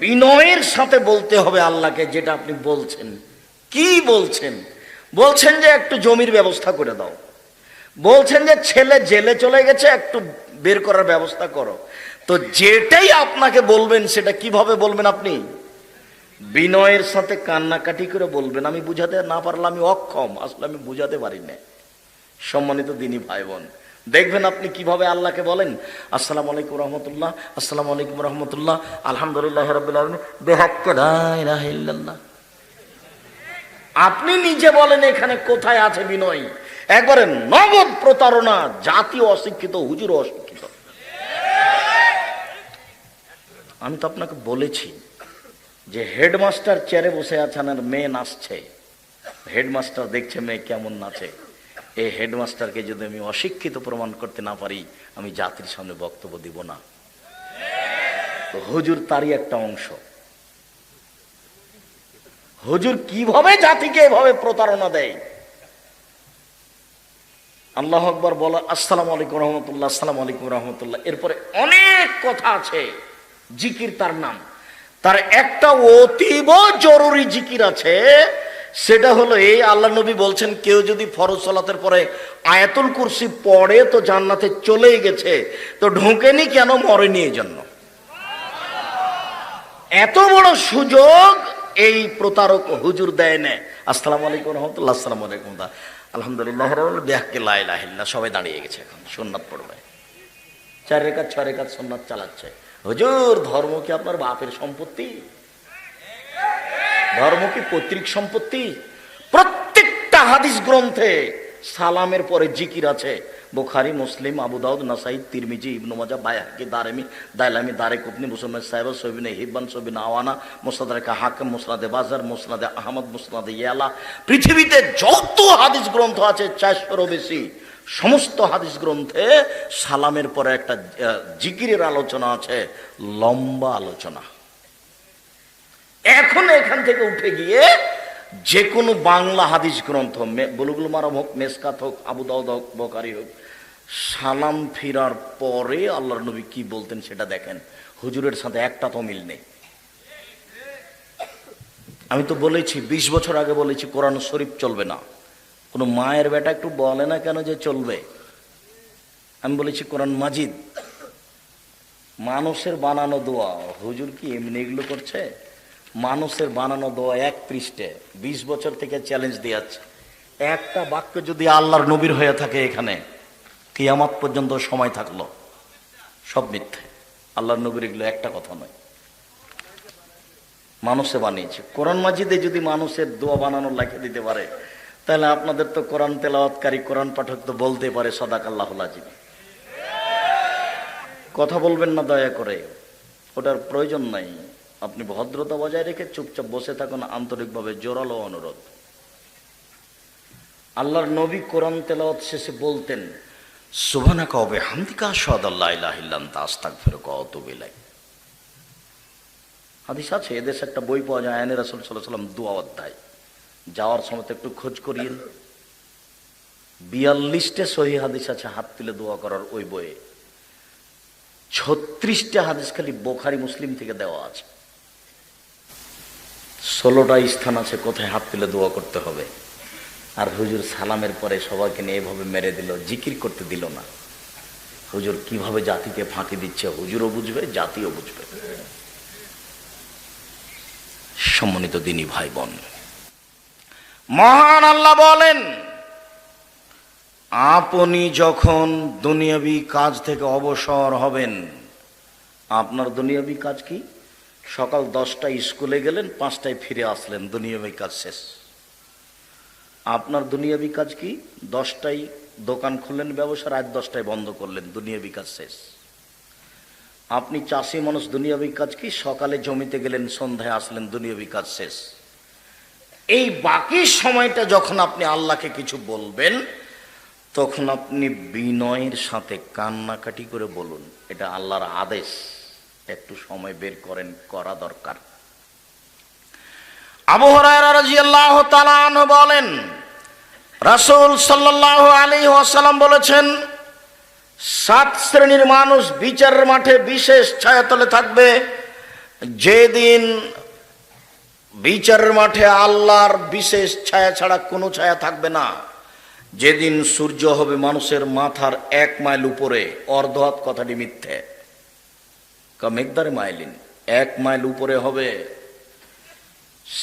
বিনয়ের সাথে বলতে হবে আল্লাহকে, যেটা আপনি বলছেন। কি বলছেন? বলছেন যে একটু জমির ব্যবস্থা করে দাও, বলছেন যে ছেলে জেলে চলে গেছে, একটু বের করার ব্যবস্থা করো। তো যেটাই আপনাকে বলবেন সেটা কিভাবে বলবেন? আপনি বিনয়ের সাথে কান্নাকাটি করে বলবেন। আমি বুঝাতে না পারলে আমি অক্ষম, আসলে আমি বুঝাতে পারি না। সম্মানিত দিনী ভাই বোন, দেখবেন আপনি কিভাবে আল্লাহকে বলেন, আসসালামু আলাইকুম রহমতুল্লাহ, আসসালামু আলাইকুম রহমতুল্লাহ, আলহামদুলিল্লাহ রাব্বিল আলামিন, বিহাক্কি লা ইলাহা ইল্লাল্লাহ। আপনি নিজে বলেন এখানে কোথায় আছে বিনয়? একবারে নগদ প্রতারণা, জাতীয় অশিক্ষিত, হুজুর অশিক্ষিত। আমি তো আপনাকে বলেছি যে হেডমাস্টার চেয়ারে বসে আছেন আর মেয়ে নাচছে, হেডমাস্টার দেখছে মেয়ে কেমন নাচে। এই হেডমাস্টারকে যদি আমি অশিক্ষিত প্রমাণ করতে না পারি, আমি জাতির সামনে বক্তব্য দিব না। তো হুজুর তারই একটা অংশ। হুজুর কিভাবে জাতিকে এভাবে প্রতারণা দেয়। আল্লাহু আকবার বলা, আসসালামু আলাইকুম রহমতুল্লাহ, আসসালামু আলাইকুম রহমতুল্লাহ। এরপরে অনেক কথা আছে, জিকির তার নাম। তার একটা অতীব জরুরি জিকির আছে, সেটা হলো এই, আল্লাহ নবী বলছেন কেউ যদি ফরজ সালাতের পরে আয়াতুল কুরসি পড়ে তো জান্নাতে চলেই গেছে, তো ঢোকেনি কেন? মরেনি এই জন্য। এত বড় সুযোগ এই প্রতারক হুজুর দেয় না। আসসালামু আলাইকুম রহমতুল্লাহ, আসসালামু আলাইকুম, আলহামদুলিল্লাহ, বিহাক্কি লা ইলাহা ইল্লাল্লাহ। সবাই দাঁড়িয়ে গেছে, এখন সুন্নাত পড়বে, 4 রেখাত 6 রেখাত সুন্নাত চালাচ্ছে। হুজুর, ধর্ম কি আপনার বাপের সম্পত্তি? ধর্ম কি পৈতৃক সম্পত্তি? প্রত্যেকটা হাদিস গ্রন্থে সালামের পরে জিকির আছে। বুখারী, মুসলিম, আবু দাউদ, নাসাই, তিরমিজি, ইবনে মাজাহ, বাইহাকি, দারমি, দাইলামি, দারেকুতনি, মুসনাদ সাহেব, সহিহ হিব্বান, সহিহ আওয়ানা, মুসনাদ হাকিম, মুসনাদ বাজার, মুসনাদ আহমদ, মুসনাদ ইয়ালা। পৃথিবীতে যত হাদিস গ্রন্থ আছে 400-এরও বেশি, সমস্ত হাদিস গ্রন্থে সালামের পরে একটা জিকিরের আলোচনা আছে, লম্বা আলোচনা। এখন এখান থেকে উঠে গিয়ে যে কোনো বাংলা হাদিস গ্রন্থ, বুলুগুল মারাম হোক, মেসকাত হোক, আবু দাউদ হোক, বুখারী হোক, সালাম ফিরার পরে আল্লাহর নবী কি বলতেন সেটা দেখেন। হুজুরের সাথে একটা তো মিল নেই। আমি তো বলেছি, 20 বছর আগে বলেছি কোরআন শরীফ চলবে না। কোনো মায়ের বেটা একটু বলে না কেন যে চলবে? আমি বলেছি কোরআন মাজিদ মানুষের বানানো দোয়া। হুজুর কি এমনি এগুলো করছে? মানুষের বানানো দোয়া 1 পৃষ্ঠাে, 20 বছর থেকে চ্যালেঞ্জ দিয়েছে। একটা বাক্য যদি আল্লাহর নবীর হয়ে থাকে, এখানে কিয়ামত পর্যন্ত সময় থাকলো, সব মিথ্যে। আল্লাহর নবীর এগুলো একটা কথা নয়, মানুষে বানিয়েছে। কোরআন মাজিদে যদি মানুষের দোয়া বানানো লিখে দিতে পারে, তাহলে আপনাদের তো কোরআন তেলাওয়াতকারী, কোরআন পাঠক তো বলতে পারে সাদাকাল্লাহুল আযীম। কথা বলবেন না দয়া করে, ওটার প্রয়োজন নাই। আপনি ভদ্রতা বজায় রেখে চুপচাপ বসে থাকুন। আন্তরিকভাবে জোরালো অনুরোধ। আল্লাহর নবী কোরআন তেলাওয়াত শেষে বলতেন, সুবহানাকা ওয়া বিহামদিকা আশহাদু আল্লা ইলাহা ইল্লা আনতা আস্তাগফিরুকা ওয়া আতুবু ইলাইক। হাদিস আছে, এদেশে একটা বই পাওয়া যায়, আয়নে রাসূল সাল্লাল্লাহু আলাইহি ওয়াসাল্লাম দোয়া অধ্যায়। যাওয়ার সময় একটু খোঁজ করিয়েন। 42টে সহিহ হাদিস আছে হাত তুলে দোয়া করার ওই বইয়ে। 36টা হাদিস খালি বুখারী, মুসলিম থেকে দেওয়া আছে। 16টা স্থান আছে কোথায় হাত তুলে দোয়া করতে হবে। আর হুজুর সালামের পরে সবাইকে নিয়ে এভাবে মেরে দিল, জিকির করতে দিল না। হুজুর কিভাবে জাতিকে ফাঁকি দিচ্ছে, হুজুরও বুঝবে, জাতিও বুঝবে। সম্মানিত দিনী ভাই বোন, মহান আল্লাহ বলেন, আপনি যখন দুনিয়াবি কাজ থেকে অবসর হবেন, আপনার দুনিয়াবি কাজ কি? সকাল 10টায় স্কুলে গেলেন, 5টায় ফিরে আসলেন, দুনিয়াবি কাজ শেষ। আপনার দুনিয়াবি কাজ কি? 10টায় দোকান খুললেন ব্যবসা, রাত 10টায় বন্ধ করলেন, দুনিয়াবি কাজ শেষ। আপনি চাষি মানুষ, দুনিয়াবি কাজ কি? সকালে জমিতে গেলেন, সন্ধ্যায় আসলেন, দুনিয়াবি কাজ শেষ। এই বাকি সময়টা যখন আপনি আল্লাহকে কিছু বলবেন, তখন আপনি বিনয়ের সাথে কান্নাকাটি করে বলুন। এটা আল্লাহর আদেশ, একটু সময় বের করেন, করা দরকার। আবু হুরায়রা রাদিয়াল্লাহু তাআলা আনহু বলেন, রাসূল সাল্লাল্লাহু আলাইহি ওয়াসাল্লাম বলেছেন, 7 শ্রেণীর মানুষ বিচারের মাঠে বিশেষ ছায়াতলে থাকবে। যেদিন বিচারের মাঠে আল্লাহর বিশেষ ছায়া ছাড়া কোনো ছায়া থাকবে না, যেদিন সূর্য হবে মানুষের মাথার 1 মাইল উপরে, অর্ধ হাত কথাটি মিথ্যে, মেকদারে মাইলিন 1 মাইল উপরে হবে,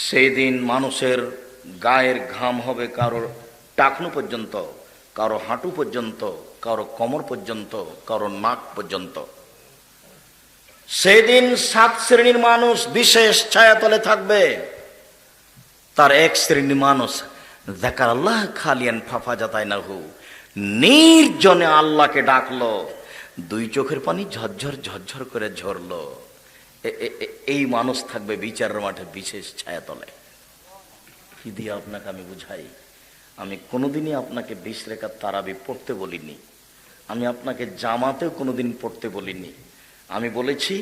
সেই দিন মানুষের গায়ের ঘাম হবে কারোর টাকনু পর্যন্ত, কারো হাঁটু পর্যন্ত, কারো কোমর পর্যন্ত, কারো নাক পর্যন্ত। সেদিন 7 শ্রেণীর মানুষ বিশেষ ছায়াতলে থাকবে। তার 1 শ্রেণীর মানুষ যাকার আল্লাহ খালিয়ান ফাফাজাতাইনাহু, নির্জনে আল্লাহকে ডাকলো, 2 চোখের পানি ঝরঝর ঝরঝর করে ঝরলো। এই মানুষ থাকবে বিচারের মাঠে বিশেষ ছায়াতলে। কি দিয়ে আপনাকে আমি বুঝাই? আমি কোনোদিনই আপনাকে 20 রাকাত তারাবি পড়তে বলিনি, আমি আপনাকে জামাতেও কোনোদিন পড়তে বলিনি। আমি বলেছি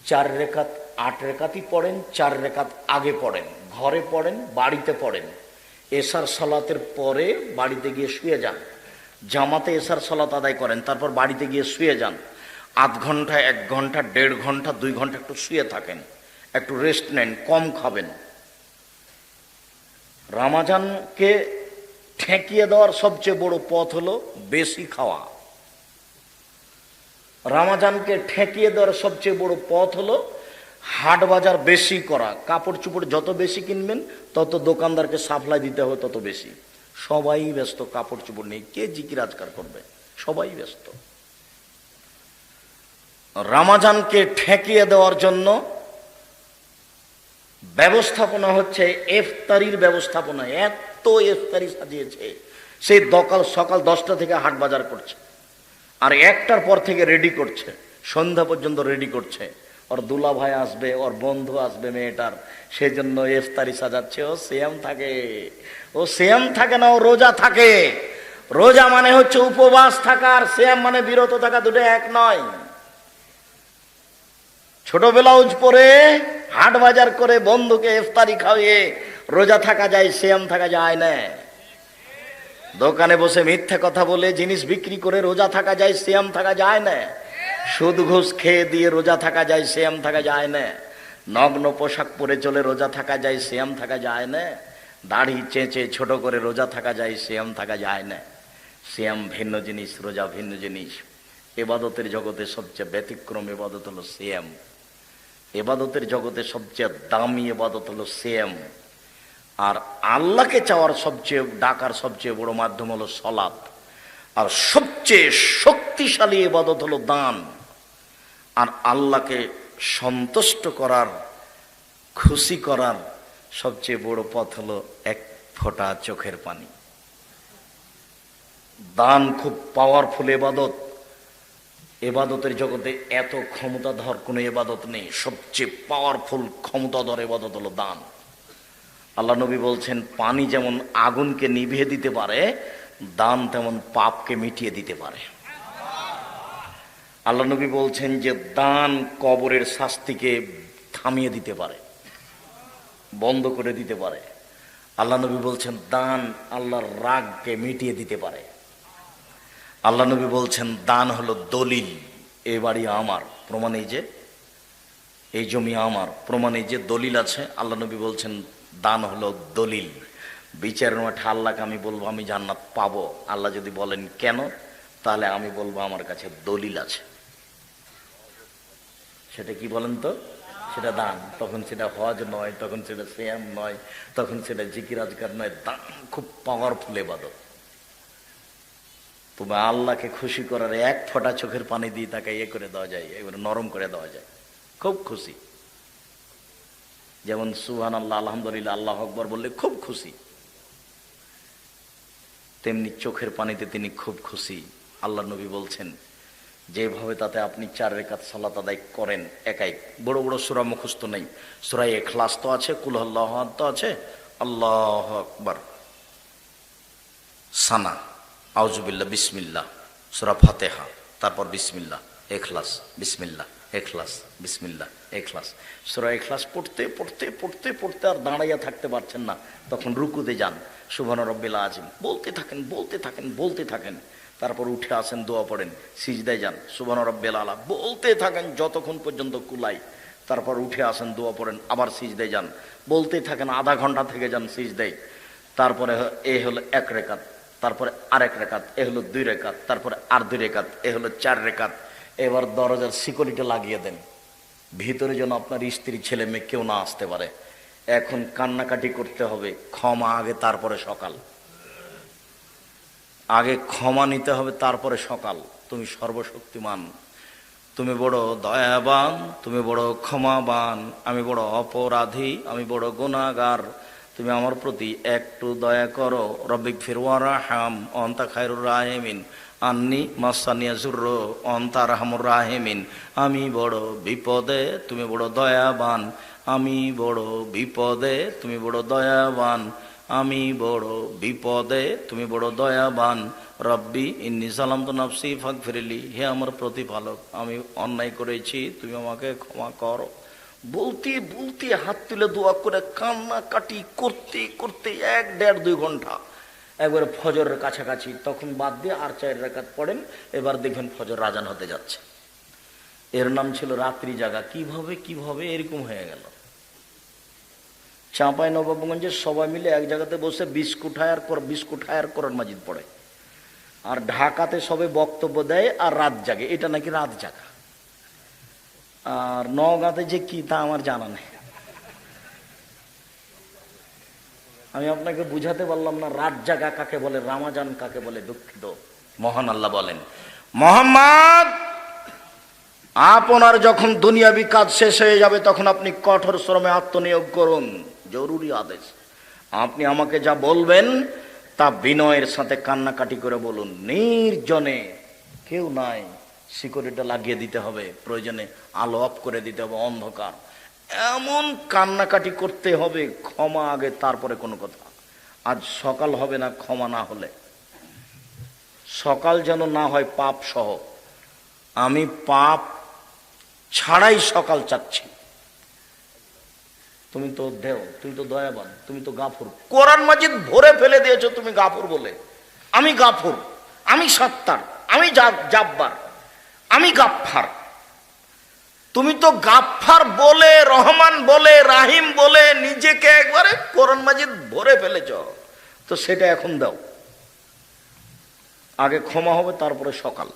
4 রেখাত 8 রেখাতই পড়েন, 4 রেখাত আগে পড়েন, ঘরে পড়েন, বাড়িতে পড়েন, এশার সালাতের পরে বাড়িতে গিয়ে শুয়ে যান, জামাতে এশার সালাত আদায় করেন, তারপর বাড়িতে গিয়ে শুয়ে যান, 8 ঘন্টা 1 ঘন্টা 1.5 ঘন্টা 2 ঘন্টা একটু শুয়ে থাকেন, একটু রেস্ট নেন, কম খাবেন। রমজানকে ঠেকিয়ে দেওয়ার সবচেয়ে বড় পথ হলো বেশি খাওয়া। রমজানকে ঠেকিয়ে দেওয়ার সবচেয়ে বড় পথ হলো হাট বাজার বেশি করা। কাপড় চোপড় যত বেশি কিনবেন তত দোকানদারকে সাপ্লাই দিতে হবে তত বেশি। সবাই ব্যস্ত কাপড় চোপড় নেই, কে জিকির আজকার করবে, সবাই ব্যস্ত। রমজানকে ঠেকিয়ে দেওয়ার জন্য ব্যবস্থাপনা হচ্ছে ইফতারির ব্যবস্থাপনা। এত ইফতারি সাজিয়েছে, সেই সকাল 10টা থেকে হাট বাজার করছে, আর 1টার পর থেকে রেডি করছে, সন্ধ্যা পর্যন্ত রেডি করছে। ওর দুলা ভাই আসবে, ওর বন্ধু আসবে মেয়েটার, সেই জন্য ইফতারি সাজাচ্ছে। ও সিয়াম থাকে, ও সিয়াম থাকে না, ও রোজা থাকে। রোজা মানে হচ্ছে উপবাস থাকা, আর সিয়াম মানে বিরত থাকা, দুটো এক নয়। ছোট ব্লাউজ পরে হাট বাজার করে বন্ধুকে ইফতারি খাওয়িয়ে রোজা থাকা যায়, সিয়াম থাকা যায় না। দোকানে বসে মিথ্যে কথা বলে জিনিস বিক্রি করে রোজা থাকা যায়, সিয়াম থাকা যায় না। সুদ ঘুষ খেয়ে দিয়ে রোজা থাকা যায়, সিয়াম থাকা যায় না। নগ্ন পোশাক পরে চলে রোজা থাকা যায়, সিয়াম থাকা যায় না। দাড়ি চেঁচে ছোট করে রোজা থাকা যায়, সিয়াম থাকা যায় না। সিয়াম ভিন্ন জিনিস, রোজা ভিন্ন জিনিস। ইবাদতের জগতে সবচেয়ে ব্যতিক্রম ইবাদত হলো সিয়াম। ইবাদতের জগতে সবচেয়ে দামি ইবাদত হলো সিয়াম। আর আল্লাহকে চাওয়ার সবচেয়ে ডাকার সবচেয়ে বড় মাধ্যম হলো সালাত। আর সবচেয়ে শক্তিশালী ইবাদত হলো দান। আর আল্লাহকে সন্তুষ্ট করার, খুশি করার সবচেয়ে বড় পথ হলো 1 ফোঁটা চোখের পানি। দান খুব পাওয়ারফুল ইবাদত। ইবাদতের জগতে এত ক্ষমতাধর কোনো ইবাদত নেই, সবচেয়ে পাওয়ারফুল ক্ষমতাধর ইবাদত হলো দান। আল্লাহ নবী বলছেন, পানি যেমন আগুনকে নিভিয়ে দিতে পারে, দান তেমন পাপকে মিটিয়ে দিতে পারে। আল্লাহ নবী বলছেন যে দান কবরের শাস্তিকে থামিয়ে দিতে পারে, বন্ধ করে দিতে পারে। আল্লাহ নবী বলছেন দান আল্লাহর রাগকে মিটিয়ে দিতে পারে। আল্লাহ নবী বলছেন দান হলো দলিল, এ বাড়ি আমার, প্রমাণ এই যে, এই জমি আমার, প্রমাণ এই যে, দলিল আছে। আল্লাহ নবী বলছেন দান হলো দলিল। বিচারের মাঠে আল্লাহকে আমি বলবো আমি জান্নাত পাবো, আল্লাহ যদি বলেন কেন, তাহলে আমি বলবো আমার কাছে দলিল আছে। সেটা কি বলেন তো? সেটা দান। তখন সেটা হজ নয়, তখন সেটা সিয়াম নয়, তখন সেটা জিকির আজকার নয়। দান খুব পাওয়ারফুল ইবাদত। তবে আল্লাহকে খুশি করার 1 ফোঁটা চোখের পানি দিয়ে তাকে ইয়ে করে দেওয়া যায়, এবারে নরম করে দেওয়া যায়, খুব খুশি। যেমন সুবহানাল্লাহ, আলহামদুলিল্লাহ, আল্লাহু আকবার বললে খুব খুশি, তেমনি চোখের পানিতে তিনি খুব খুশি। আল্লাহ নবী বলছেন যেভাবে তাতে আপনি 4 রাকাত সালাত আদায় করেন একাই, বড় বড় সূরা মুখস্থ নেই, সূরা ইখলাস তো আছে, কুল হুয়াল্লাহু আহাদ তো আছে, আল্লাহু আকবার, সানা, আউযুবিল্লাহ, বিসমিল্লাহ, সূরা ফাতিহা, তারপর বিসমিল্লাহ, ইখলাস, বিসমিল্লাহ, ইখলাস, বিসমিল্লাহ, ইখলাস। সূরা ইখলাস পড়তে পড়তে পড়তে পড়তে আর দাঁড়াইয়া থাকতে পারছেন না, তখন রুকুতে যান, সুবহান রাব্বিল আযীম বলতে থাকেন, বলতে থাকেন, বলতে থাকেন। তারপর উঠে আসেন, দোয়া পড়েন, সিজদায় যান, সুবহান রাব্বিল আলা বলতে থাকেন যতক্ষণ পর্যন্ত কুলাই। তারপর উঠে আসেন, দোয়া পড়েন, আবার সিজদায় যান, বলতেই থাকেন, আধা ঘন্টা থেকে যান সিজদায়। তারপরে এ হলো 1 রেকাত, তারপরে আরেক রেকাত, এ হলো 2 রেকাত, তারপরে আর 2 রেকাত, এ হলো 4 রেকাত। এবার দরজার সিকিউরিটি লাগিয়ে দেন, ভিতরে যেন আপনার স্ত্রী ছেলে মেয়ে কেউ না আসতে পারে। এখন কান্নাকাটি করতে হবে, ক্ষমা আগে তারপরে সকাল, আগে ক্ষমা নিতে হবে তারপরে সকাল। তুমি সর্বশক্তিমান, তুমি বড় দয়াবান, তুমি বড় ক্ষমাবান, আমি বড় অপরাধী, আমি বড় গুনাহগার, তুমি আমার প্রতি একটু দয়া করো। রব্বিক ফিরওয়ারাহাম অন্তা খায়রুর রাহিমিন আন্নি মাসানিয়া জুর্র অন্তা রাহমুর রাহিমিন। আমি বড় বিপদে, তুমি বড় দয়াবান, আমি বড় বিপদে, তুমি বড় দয়াবান, আমি বড় বিপদে, তুমি বড় দয়াবান। রব্বি ইন্নী যালামতু নাফসি ফাগফিরলি, হে আমার প্রতিপালক, আমি অন্যায় করেছি, তুমি আমাকে ক্ষমা করো। বলতে বলতে হাত তুলে দোয়া করে কান্নাকাটি করতে করতে 1-1.5-2 ঘন্টা, একবারে ফজরের কাছাকাছি, তখন বাদ দিয়ে আর 4 রাকাত পড়েন। এবার দেখবেন ফজর আজান হতে যাচ্ছে। এর নাম ছিল রাত্রি জাগা। কিভাবে কিভাবে এরকম হয়ে গেল? চাঁপাইনবাবগঞ্জের সবাই মিলে এক জায়গাতে বসে বিস্কুট হায়ার কোরআন মাজিদ পড়ে, আর ঢাকাতে সবে বক্তব্য দেয় আর রাত জাগে, এটা নাকি রাত জাগা। আর নওগাঁতে যে কি তা আমার জানা নেই, আমি আপনাকে বুঝাতে পারলাম না রাত জাগা কাকে বলে, রামাজান কাকে বলে। দুঃখিত। মহান আল্লাহ বলেন, মোহাম্মদ আপনার যখন দুনিয়াবি কাজ শেষ হয়ে যাবে তখন আপনি কঠোর শ্রমে আত্মনিয়োগ করুন, জরুরি আদেশ। আপনি আমাকে যা বলবেন তা বিনয়ের সাথে কান্নাকাটি করে বলুন, নির্জনে, কেউ নাই, সিকিউরিটি লাগিয়ে দিতে হবে, প্রয়োজনে আলো অফ করে দিতে হবে, অন্ধকার, এমন কান্নাকাটি করতে হবে। ক্ষমা আগে তারপরে কোনো কথা। আজ সকাল হবে না ক্ষমা না হলে, সকাল যেন না হয় পাপ সহ। আমি পাপ ছাড়াই সকাল চাচ্ছি। তুমি তো দেও, তুমি তো দয়াবান, তুমি তো গাফুর, কোরআন মাজিদ ভরে ফেলে দিয়েছো তুমি গাফুর বলে। আমি গাফুর, আমি সত্তার, আমি জাব্বার, আমি গাফফার। তুমি তো গাফফার বলে, রহমান বলে, রাহিম বলে নিজেকে একবারে কোরআন মাজিদ ভরে ফেলেছ, তো সেটা এখন দাও। আগে ক্ষমা হবে তারপরে সকাল।